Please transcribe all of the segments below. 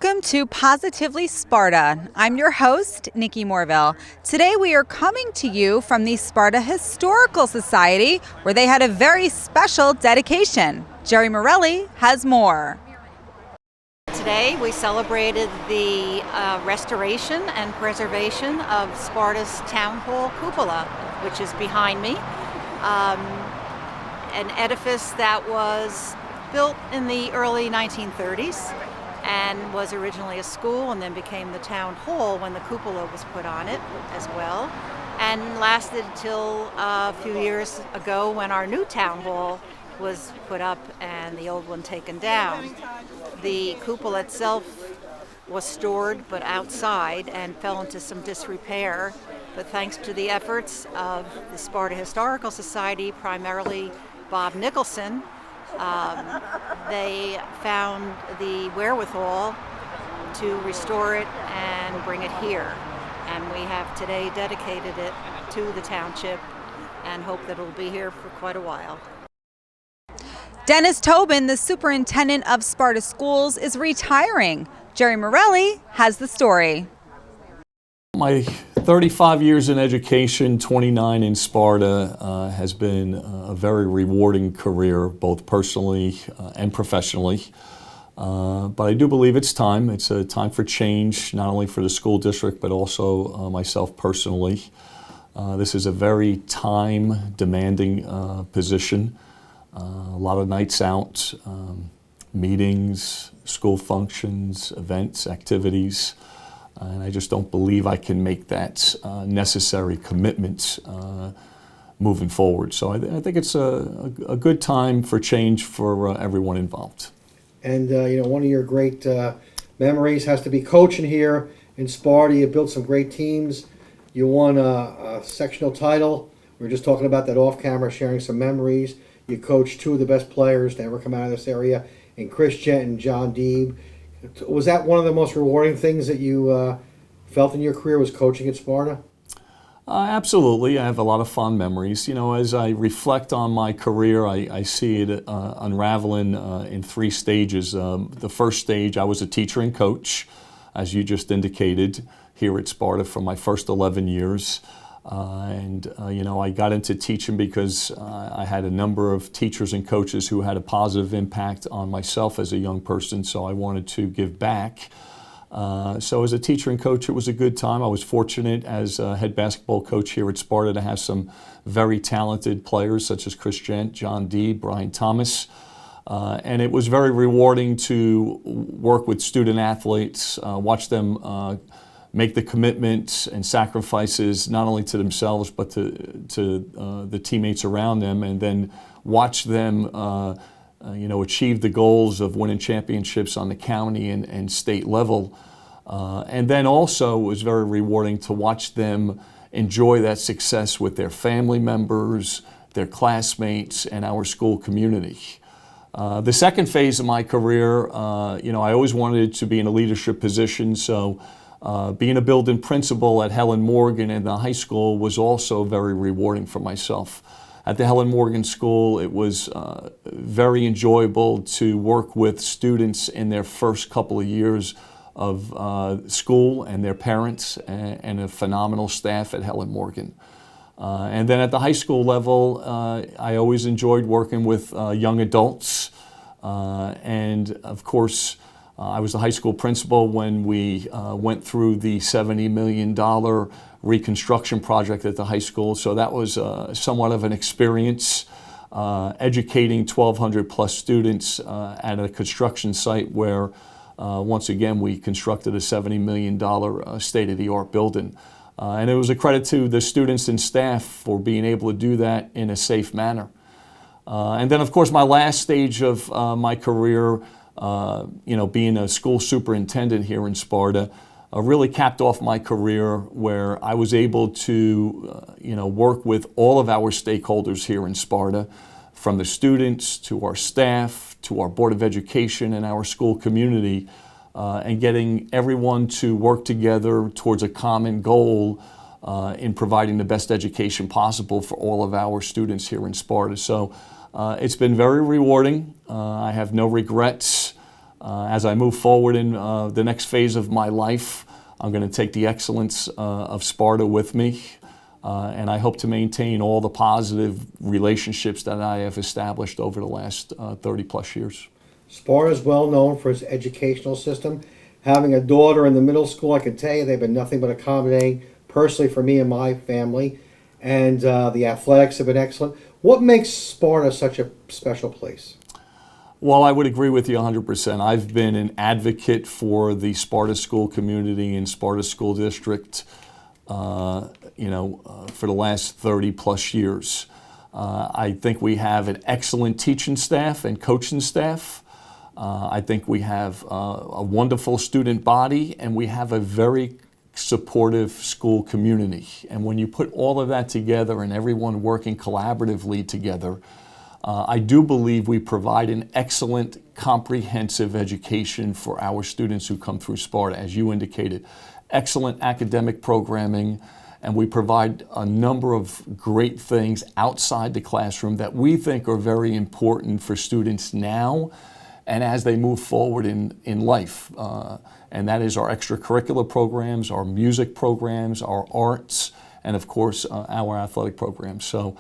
Welcome to Positively Sparta. I'm your host, Nikki Morville. Today we are coming to you from the Sparta Historical Society, where they had a very special dedication. Jerry Morelli has more. Today we celebrated the restoration and preservation of Sparta's Town Hall cupola, which is behind me. An edifice that was built in the early 1930s and was originally a school and then became the town hall when the cupola was put on it as well, and lasted till a few years ago when our new town hall was put up and the old one taken down. The cupola itself was stored but outside and fell into some disrepair, but thanks to the efforts of the Sparta Historical Society, primarily Bob Nicholson, they found the wherewithal to restore it and bring it here. And we have today dedicated it to the township and hope that it will be here for quite a while. Dennis Tobin, the superintendent of Sparta Schools, is retiring. Jerry Morelli has the story. My 35 years in education, 29 in Sparta, has been a very rewarding career, both personally and professionally. But I do believe it's time. It's a time for change, not only for the school district, but also myself personally. This is a very time-demanding position. A lot of nights out, meetings, school functions, events, activities. And I just don't believe I can make that necessary commitment moving forward. So I think it's a good time for change for everyone involved. And one of your great memories has to be coaching here in Sparta. You built some great teams. You won a sectional title. We were just talking about that off camera, sharing some memories. You coached two of the best players to ever come out of this area, in Chris Gent and John Deeb. Was that one of the most rewarding things that you felt in your career, was coaching at Sparta? Absolutely. I have a lot of fond memories. You know, as I reflect on my career, I see it unraveling in three stages. The first stage, I was a teacher and coach, as you just indicated, here at Sparta for my first 11 years. I got into teaching because I had a number of teachers and coaches who had a positive impact on myself as a young person, so I wanted to give back. So as a teacher and coach, it was a good time. I was fortunate as a head basketball coach here at Sparta to have some very talented players such as Chris Gent, John Deeb, Brian Thomas. And it was very rewarding to work with student athletes, watch them make the commitments and sacrifices not only to themselves but to the teammates around them, and then watch them achieve the goals of winning championships on the county and state level. And then also it was very rewarding to watch them enjoy that success with their family members, their classmates, and our school community. The second phase of my career, I always wanted to be in a leadership position, so being a building principal at Helen Morgan in the high school was also very rewarding for myself. At the Helen Morgan School, it was very enjoyable to work with students in their first couple of years of school and their parents, and a phenomenal staff at Helen Morgan. And then at the high school level, I always enjoyed working with young adults. And of course, I was the high school principal when we went through the $70 million reconstruction project at the high school. So that was somewhat of an experience, educating 1,200 plus students at a construction site where, once again, we constructed a $70 million state-of-the-art building. And it was a credit to the students and staff for being able to do that in a safe manner. And then, of course, my last stage of my career, being a school superintendent here in Sparta, really capped off my career, where I was able to, work with all of our stakeholders here in Sparta, from the students to our staff to our Board of Education and our school community, and getting everyone to work together towards a common goal in providing the best education possible for all of our students here in Sparta. So it's been very rewarding. I have no regrets. As I move forward in the next phase of my life, I'm going to take the excellence of Sparta with me, and I hope to maintain all the positive relationships that I have established over the last 30 plus years. Sparta is well known for its educational system. Having a daughter in the middle school, I can tell you they've been nothing but accommodating personally for me and my family, and the athletics have been excellent. What makes Sparta such a special place? Well, I would agree with you 100%. I've been an advocate for the Sparta school community and Sparta school district, for the last 30 plus years. I think we have an excellent teaching staff and coaching staff. I think we have a wonderful student body, and we have a very supportive school community. And when you put all of that together and everyone working collaboratively together, I do believe we provide an excellent, comprehensive education for our students who come through Sparta, as you indicated. Excellent academic programming, and we provide a number of great things outside the classroom that we think are very important for students now and as they move forward in life. And that is our extracurricular programs, our music programs, our arts, and of course, our athletic programs. So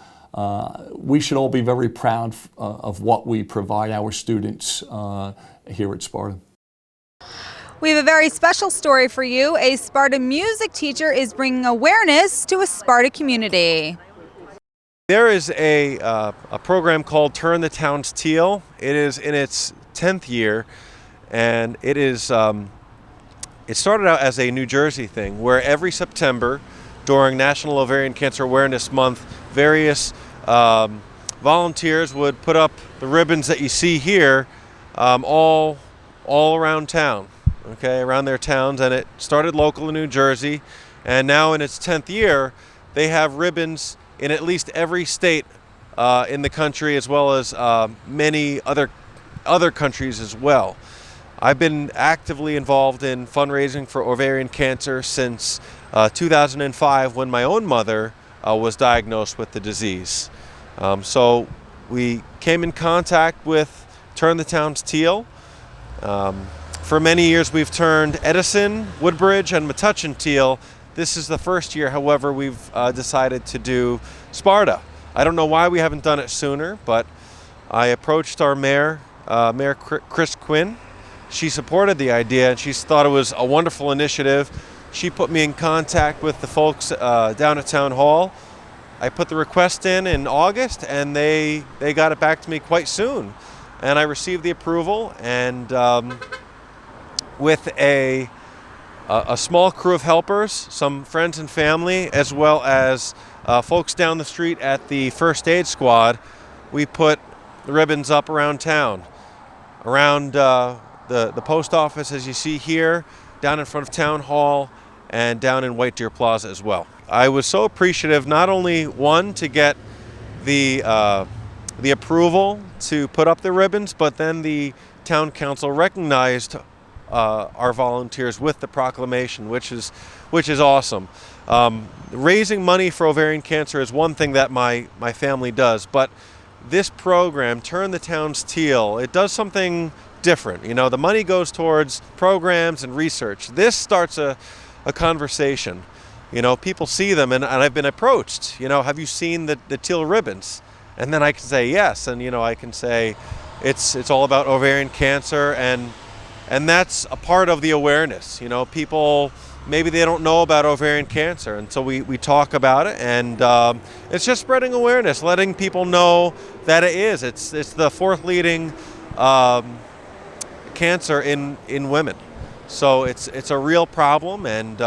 we should all be very proud of what we provide our students here at Sparta. We have a very special story for you. A Sparta music teacher is bringing awareness to a Sparta community. There is a program called Turn the Town's Teal. It is in its 10th year, and it is it started out as a New Jersey thing where every September during National Ovarian Cancer Awareness Month, various volunteers would put up the ribbons that you see here all around town, okay, around their towns. And it started local in New Jersey, and now in its 10th year, they have ribbons in at least every state in the country, as well as many other countries as well. I've been actively involved in fundraising for ovarian cancer since 2005, when my own mother was diagnosed with the disease. So we came in contact with Turn the Town's Teal. For many years we've turned Edison, Woodbridge, and Metuchen teal. This is the first year, however, we've decided to do Sparta. I don't know why we haven't done it sooner, but I approached our mayor, Mayor Chris Quinn. She supported the idea, and she thought it was a wonderful initiative. She put me in contact with the folks down at Town Hall. I put the request in August, and they got it back to me quite soon. And I received the approval, and with a small crew of helpers, some friends and family, as well as folks down the street at the first aid squad, we put the ribbons up around town, around the post office, as you see here, down in front of Town Hall, and down in White Deer Plaza as well. I was so appreciative, not only one, to get the approval to put up the ribbons, but then the town council recognized our volunteers with the proclamation, which is awesome. Raising money for ovarian cancer is one thing that my family does, but this program, Turn the Town's Teal, it does something different. You know, the money goes towards programs and research. This starts a conversation. You know, people see them, and I've been approached, you know, have you seen the teal ribbons? And then I can say yes, and you know, I can say it's all about ovarian cancer, and that's a part of the awareness. You know, people, maybe they don't know about ovarian cancer, and so we talk about it, and it's just spreading awareness, letting people know that it is. It's the fourth leading cancer in women. So it's a real problem, and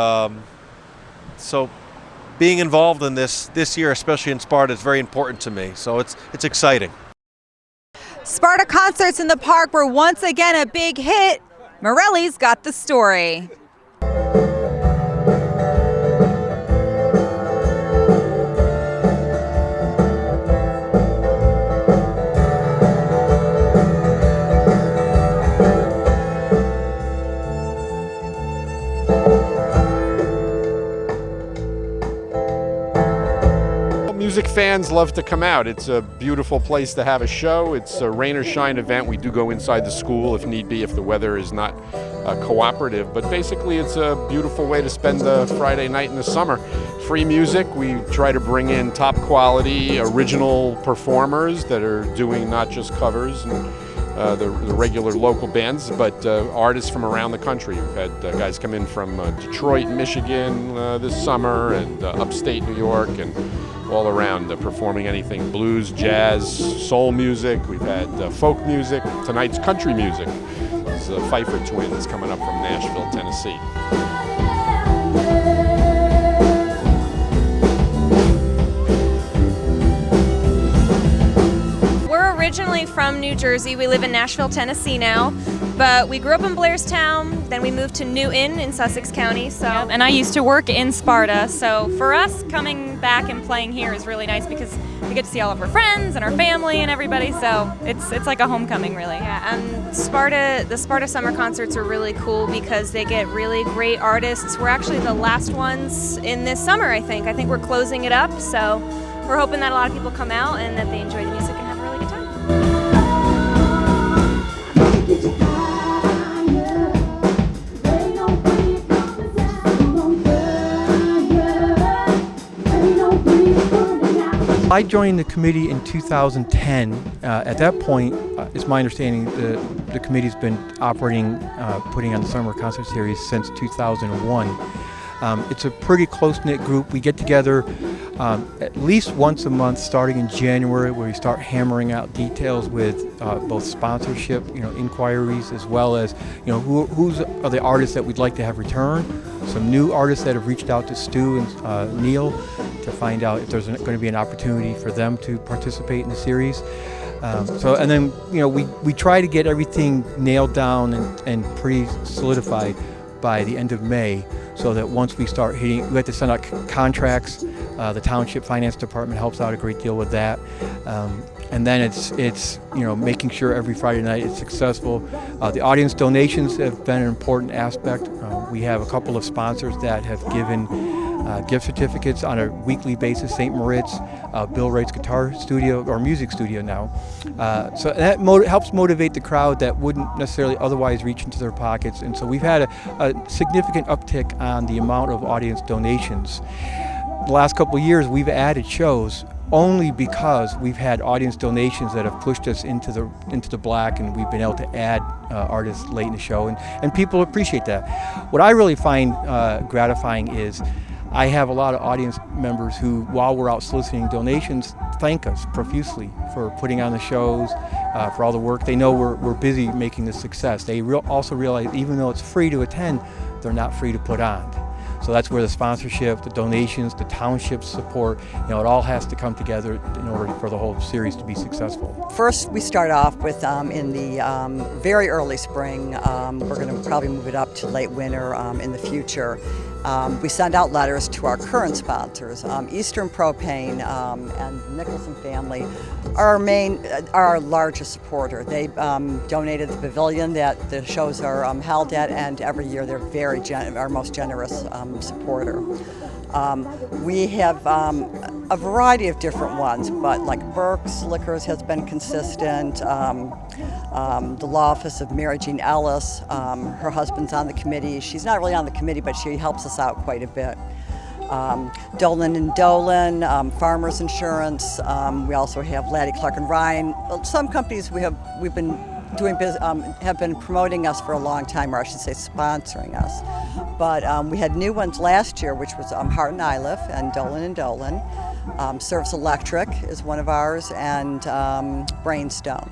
so being involved in this year, especially in Sparta, is very important to me. So it's exciting. Sparta concerts in the park were once again a big hit. Morelli's got the story. music fans love to come out. It's a beautiful place to have a show. It's a rain or shine event. We do go inside the school if need be, if the weather is not cooperative. But basically, it's a beautiful way to spend the Friday night in the summer. Free music. We try to bring in top quality, original performers that are doing not just covers and the regular local bands, but artists from around the country. We've had guys come in from Detroit, Michigan this summer, and upstate New York, and all around performing anything blues, jazz, soul music. We've had folk music. Tonight's country music. It's the Pfeiffer Twins coming up from Nashville, Tennessee. Originally from New Jersey. We live in Nashville, Tennessee now, but we grew up in Blairstown, then we moved to Newton in Sussex County. And I used to work in Sparta, so for us coming back and playing here is really nice because we get to see all of our friends and our family and everybody, so it's like a homecoming, really. Yeah, and the Sparta summer concerts are really cool because they get really great artists. We're actually the last ones in this summer, I think. I think we're closing it up, so we're hoping that a lot of people come out and that they enjoy the music and have a really good time. I joined the committee in 2010. At that point, it's my understanding the committee's been operating, putting on the summer concert series since 2001. It's a pretty close-knit group. We get together at least once a month starting in January, where we start hammering out details with both sponsorship, inquiries, as well as, who's are the artists that we'd like to have return. Some new artists that have reached out to Stu and Neil to find out if there's going to be an opportunity for them to participate in the series. And then we try to get everything nailed down and pretty solidified by the end of May, so that once we start hitting, we have to send out contracts. The Township Finance Department helps out a great deal with that. And then it's making sure every Friday night it's successful. The audience donations have been an important aspect. We have a couple of sponsors that have given gift certificates on a weekly basis. St. Moritz, Bill Wright's guitar studio, or music studio now. So that helps motivate the crowd that wouldn't necessarily otherwise reach into their pockets. And so we've had a significant uptick on the amount of audience donations. The last couple of years we've added shows only because we've had audience donations that have pushed us into the black, and we've been able to add artists late in the show, and people appreciate that. What I really find gratifying is I have a lot of audience members who, while we're out soliciting donations, thank us profusely for putting on the shows, for all the work. They know we're busy making this success. They also realize even though it's free to attend, they're not free to put on. So that's where the sponsorship, the donations, the township support, it all has to come together in order for the whole series to be successful. First, we start off with in the very early spring. We're going to probably move it up to late winter in the future. We send out letters to our current sponsors. Eastern Propane and Nicholson Family are our largest supporter. They donated the pavilion that the shows are held at, and every year they're our most generous supporter. We have a variety of different ones, but like Burke's Liquors has been consistent. The law office of Mary Jean Ellis, her husband's on the committee. She's not really on the committee, but she helps us out quite a bit. Dolan and Dolan, Farmers Insurance. We also have Laddie Clark and Ryan. Some companies we've been doing have been promoting us for a long time, or I should say sponsoring us. But we had new ones last year, which was Hart and Iliff and Dolan. Serves Electric is one of ours, and Brainstone.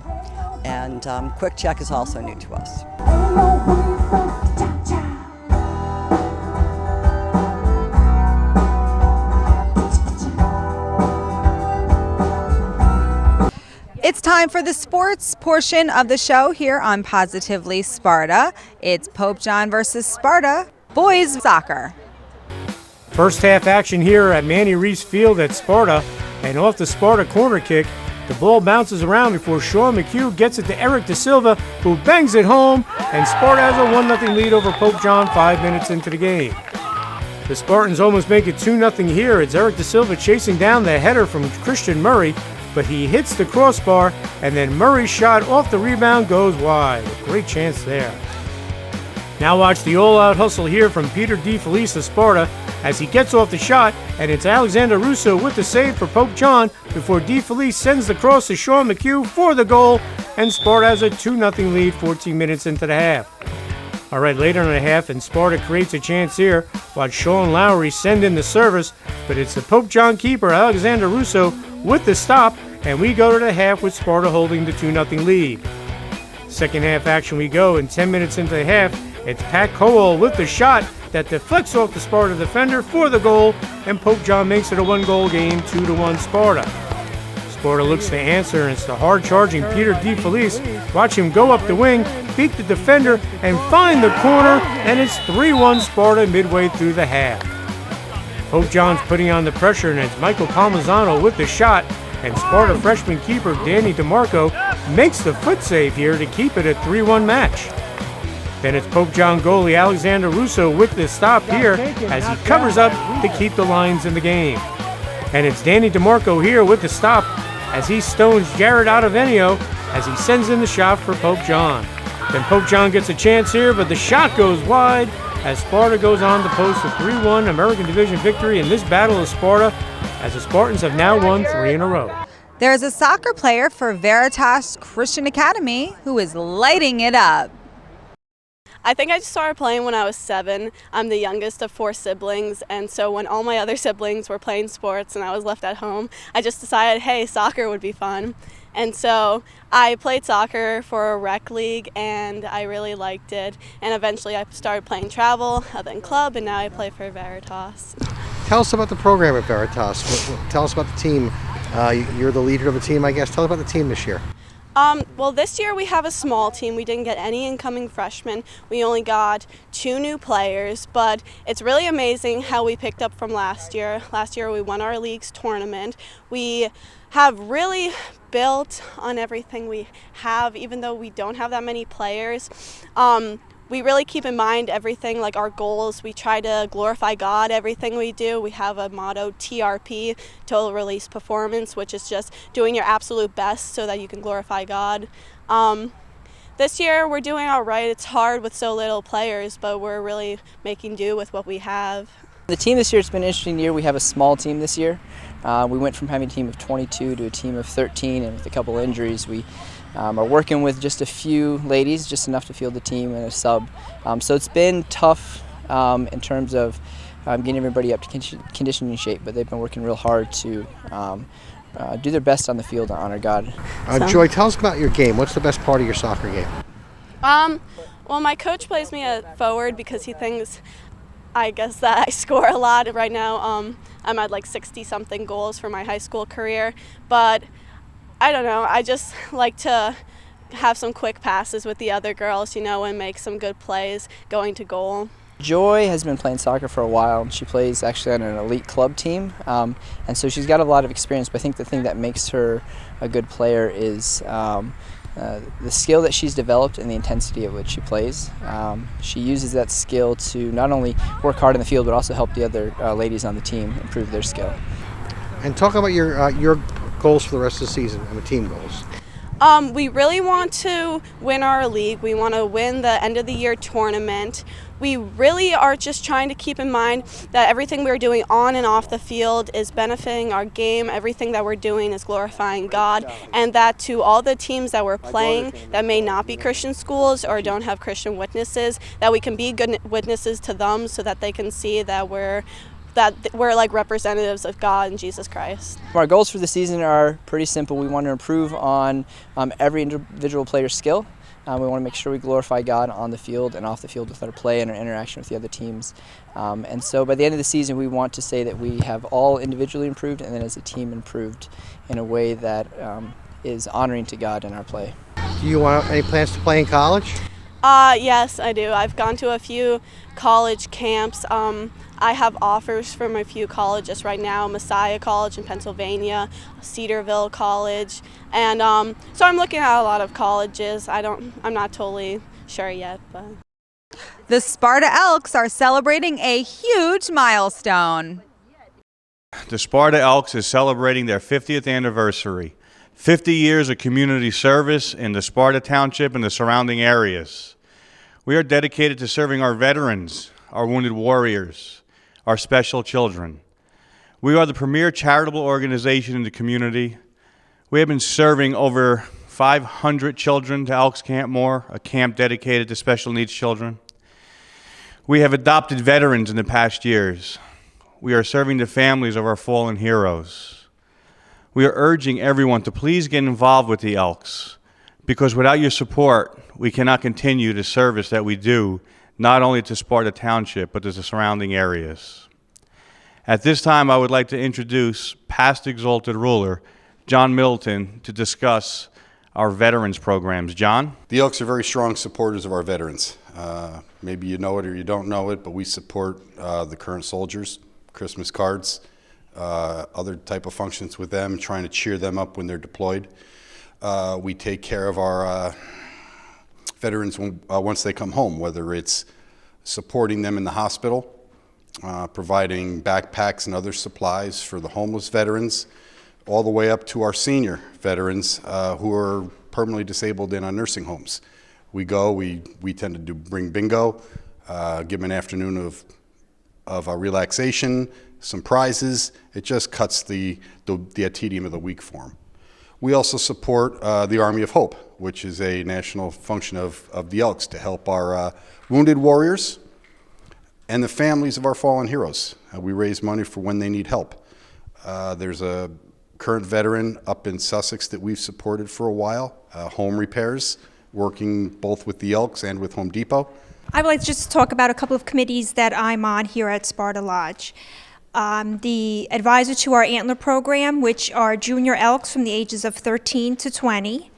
And Quick Check is also new to us. It's time for the sports portion of the show here on Positively Sparta. It's Pope John versus Sparta, boys soccer. First half action here at Manny Reese Field at Sparta, and off the Sparta corner kick, the ball bounces around before Sean McHugh gets it to Eric Da Silva, who bangs it home, and Sparta has a 1-0 lead over Pope John 5 minutes into the game. The Spartans almost make it 2-0 here. It's Eric Da Silva chasing down the header from Christian Murray, but he hits the crossbar, and then Murray's shot off the rebound goes wide. A great chance there. Now watch the all-out hustle here from Peter DeFelice of Sparta as he gets off the shot, and it's Alexander Russo with the save for Pope John before DeFelice sends the cross to Sean McHugh for the goal, and Sparta has a 2-0 lead 14 minutes into the half. All right, later in the half, and Sparta creates a chance here. Watch Sean Lowry send in the service, but it's the Pope John keeper, Alexander Russo, with the stop, and we go to the half with Sparta holding the 2-0 lead. Second half action we go, and 10 minutes into the half, it's Pat Cowell with the shot that deflects off the Sparta defender for the goal, and Pope John makes it a one-goal game, 2-1 Sparta. Sparta looks to answer, and it's the hard-charging Peter DeFelice. Watch him go up the wing, beat the defender, and find the corner, and it's 3-1 Sparta midway through the half. Pope John's putting on the pressure, and it's Michael Palmisano with the shot, and Sparta freshman keeper Danny DeMarco makes the foot save here to keep it a 3-1 match. Then it's Pope John goalie Alexander Russo with the stop here as he covers up to keep the Lions in the game. And it's Danny DeMarco here with the stop as he stones Jared Ottavenio as he sends in the shot for Pope John. Then Pope John gets a chance here, but the shot goes wide as Sparta goes on to post a 3-1 American Division victory in this Battle of Sparta, as the Spartans have now won 3 in a row. There's a soccer player for Veritas Christian Academy who is lighting it up. I think I started playing when I was 7. I'm the youngest of 4 siblings, and so when all my other siblings were playing sports and I was left at home, I just decided, hey, soccer would be fun. And so I played soccer for a rec league, and I really liked it. And eventually I started playing travel, then club, and now I play for Veritas. Tell us about the program at Veritas. Tell us about the team. You're the leader of the team, I guess. Tell us about the team this year. Well, this year we have a small team. We didn't get any incoming freshmen. We only got 2 new players, but it's really amazing how we picked up from last year. Last year we won our league's tournament. We have really built on everything we have, even though we don't have that many players. We really keep in mind everything, like our goals. We try to glorify God, everything we do. We have a motto, TRP, Total Release Performance, which is just doing your absolute best so that you can glorify God. This year we're doing all right. It's hard with so little players, but we're really making do with what we have. The team this year, it's been an interesting year. We have a small team this year. We went from having a team of 22 to a team of 13, and with a couple injuries, we are working with just a few ladies, just enough to field the team and a sub. So it's been tough in terms of getting everybody up to conditioning shape, but they've been working real hard to do their best on the field and honor God. Joy, tell us about your game. What's the best part of your soccer game? Well, my coach plays me at forward because he thinks, I guess, that I score a lot. Right now I'm at like 60-something goals for my high school career, but I don't know, I just like to have some quick passes with the other girls, and make some good plays going to goal. Joy has been playing soccer for a while. She plays actually on an elite club team, and so she's got a lot of experience, but I think the thing that makes her a good player is the skill that she's developed and the intensity at which she plays. She uses that skill to not only work hard in the field, but also help the other ladies on the team improve their skill. And talk about your goals for the rest of the season and the team goals. We really want to win our league. We want to win the end of the year tournament. We really are just trying to keep in mind that everything we're doing on and off the field is benefiting our game. Everything that we're doing is glorifying God, and that to all the teams that we're playing that may not be Christian schools or don't have Christian witnesses, that we can be good witnesses to them so that they can see that we're like representatives of God and Jesus Christ. Our goals for the season are pretty simple. We want to improve on every individual player's skill. We want to make sure we glorify God on the field and off the field with our play and our interaction with the other teams. And so by the end of the season, we want to say that we have all individually improved and then as a team improved in a way that is honoring to God in our play. Do you want any plans to play in college? Yes, I do. I've gone to a few college camps. I have offers from a few colleges right now, Messiah College in Pennsylvania, Cedarville College, and so I'm looking at a lot of colleges. I'm not totally sure yet, but. The Sparta Elks are celebrating a huge milestone. The Sparta Elks is celebrating their 50th anniversary. 50 years of community service in the Sparta Township and the surrounding areas. We are dedicated to serving our veterans, our wounded warriors, our special children. We are the premier charitable organization in the community. We have been serving over 500 children to Elks Camp Moore, a camp dedicated to special needs children. We have adopted veterans in the past years. We are serving the families of our fallen heroes. We are urging everyone to please get involved with the Elks, because without your support, we cannot continue the service that we do, not only to Sparta Township, but to the surrounding areas. At this time, I would like to introduce past Exalted Ruler, John Middleton, to discuss our veterans programs. John? The Elks are very strong supporters of our veterans. Maybe you know it or you don't know it, but we support the current soldiers, Christmas cards, other type of functions with them, trying to cheer them up when they're deployed. We take care of our veterans once they come home, whether it's supporting them in the hospital, providing backpacks and other supplies for the homeless veterans, all the way up to our senior veterans who are permanently disabled in our nursing homes. We tend to bring bingo, give them an afternoon of relaxation, some prizes. It just cuts the tedium of the week for them. We also support the Army of Hope, which is a national function of the Elks to help our wounded warriors and the families of our fallen heroes. We raise money for when they need help. There's a current veteran up in Sussex that we've supported for a while, home repairs, working both with the Elks and with Home Depot. I would like to just talk about a couple of committees that I'm on here at Sparta Lodge. The advisor to our antler program, which are junior Elks from the ages of 13 to 20.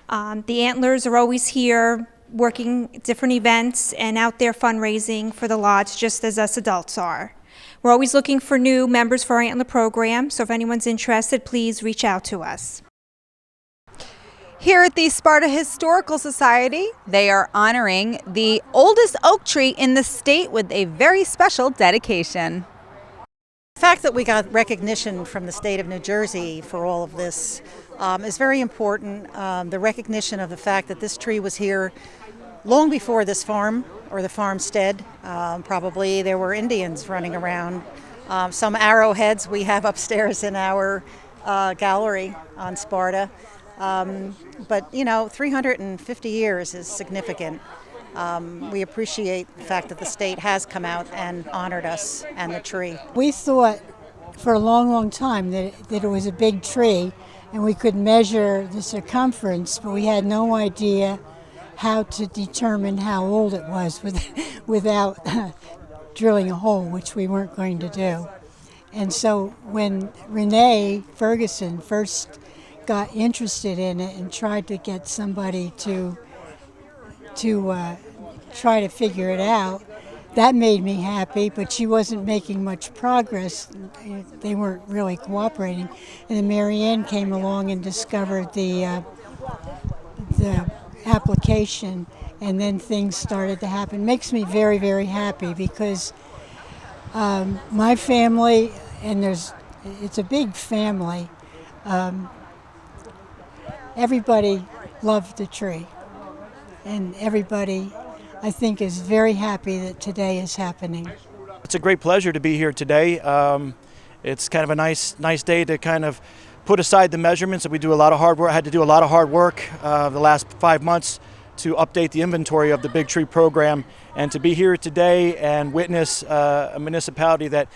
The antlers are always here working different events and out there fundraising for the lodge just as us adults are. We're always looking for new members for our antler program, so if anyone's interested, please reach out to us. Here at the Sparta Historical Society, they are honoring the oldest oak tree in the state with a very special dedication. The fact that we got recognition from the state of New Jersey for all of this is very important. The recognition of the fact that this tree was here long before this farm or the farmstead. Probably there were Indians running around. Some arrowheads we have upstairs in our gallery on Sparta. But, 350 years is significant. We appreciate the fact that the state has come out and honored us and the tree. We thought for a long, long time that it was a big tree and we could measure the circumference, but we had no idea how to determine how old it was without drilling a hole, which we weren't going to do. And so when Renee Ferguson first got interested in it and tried to get somebody to try to figure it out, that made me happy, but she wasn't making much progress. They weren't really cooperating. And then Marianne came along and discovered the application, and then things started to happen. Makes me very, very happy because my family, and it's a big family, everybody loved the tree. And everybody, I think, is very happy that today is happening. It's a great pleasure to be here today. It's kind of a nice day to kind of put aside the measurements that we do a lot of hard work. I had to do a lot of hard work the last 5 months to update the inventory of the Big Tree program, and to be here today and witness a municipality that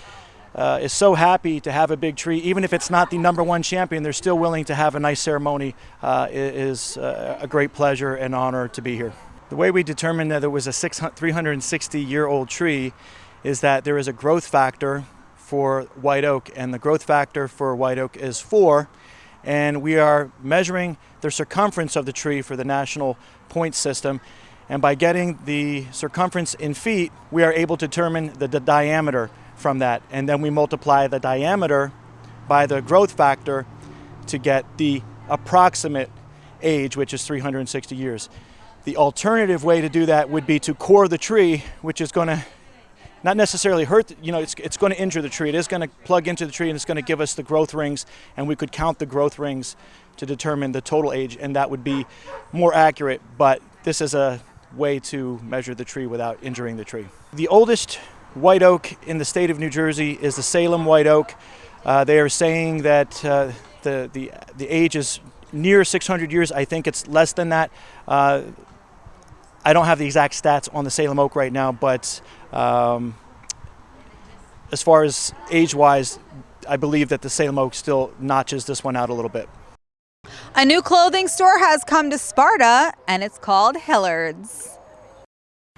is so happy to have a big tree, even if it's not the #1 champion, they're still willing to have a nice ceremony. Is a great pleasure and honor to be here. The way we determined that it was a 360-year-old tree is that there is a growth factor for white oak, and the growth factor for white oak is 4, and we are measuring the circumference of the tree for the national point system, and by getting the circumference in feet, we are able to determine the diameter from that, and then we multiply the diameter by the growth factor to get the approximate age, which is 360 years. The alternative way to do that would be to core the tree, which is going to not necessarily hurt, it's going to injure the tree. It is going to plug into the tree and it's going to give us the growth rings, and we could count the growth rings to determine the total age, and that would be more accurate, but this is a way to measure the tree without injuring the tree. The oldest white oak in the state of New Jersey is the Salem white oak. They are saying that the age is near 600 years. I think it's less than that. I don't have the exact stats on the Salem oak right now, but as far as age-wise, I believe that the Salem oak still notches this one out a little bit. A new clothing store has come to Sparta, and it's called Hillards.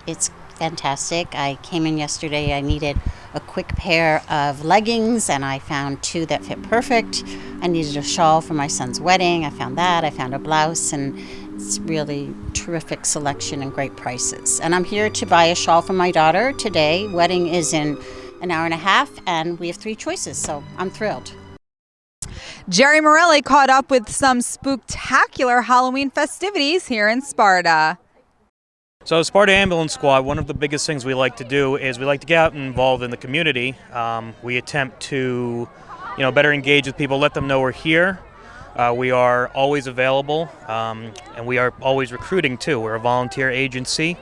It's fantastic. I came in yesterday. I needed a quick pair of leggings, and I found two that fit perfect. I needed a shawl for my son's wedding. I found that. I found a blouse, and it's really terrific selection and great prices. And I'm here to buy a shawl for my daughter today. Wedding is in an hour and a half, and we have 3 choices, so I'm thrilled. Jerry Morelli caught up with some spooktacular Halloween festivities here in Sparta. So Sparta Ambulance Squad, one of the biggest things we like to do is we like to get out and involved in the community. We attempt to, better engage with people, let them know we're here. We are always available, and we are always recruiting too. We're a volunteer agency,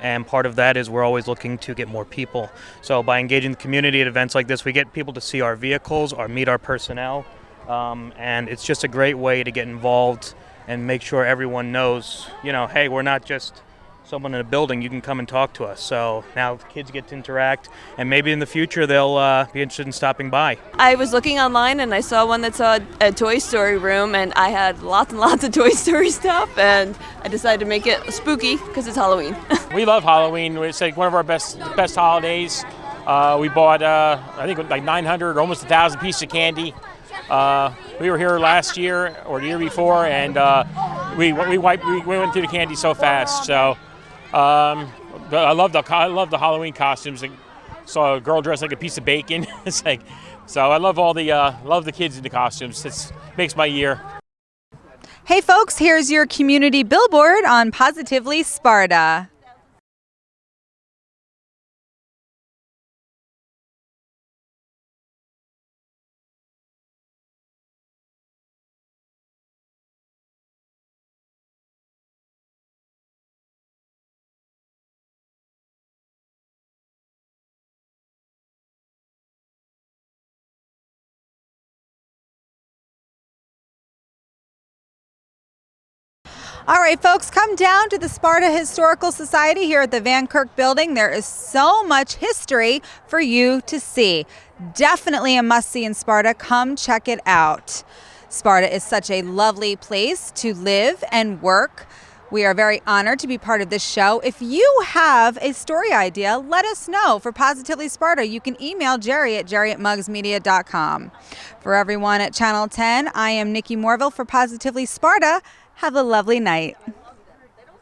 and part of that is we're always looking to get more people. So by engaging the community at events like this, we get people to see our vehicles, meet our personnel, and it's just a great way to get involved and make sure everyone knows, hey, we're not just someone in a building, you can come and talk to us. So now the kids get to interact, and maybe in the future they'll be interested in stopping by. I was looking online and I saw one that saw a Toy Story room, and I had lots and lots of Toy Story stuff, and I decided to make it spooky because it's Halloween. We love Halloween. It's like one of our best holidays. We bought, I think, like 900 or almost 1,000 pieces of candy. We were here last year or the year before, and we went through the candy so fast. So I love the Halloween costumes. I saw a girl dressed like a piece of bacon. It's like, so I love love the kids in the costumes. It makes my year. Hey folks, here's your community billboard on Positively Sparta. All right, folks, come down to the Sparta Historical Society here at the Van Kirk Building. There is so much history for you to see. Definitely a must-see in Sparta. Come check it out. Sparta is such a lovely place to live and work. We are very honored to be part of this show. If you have a story idea, let us know for Positively Sparta. You can email Jerry at jerry@mugsmedia.com. For everyone at Channel 10, I am Nikki Morville for Positively Sparta. Have a lovely night.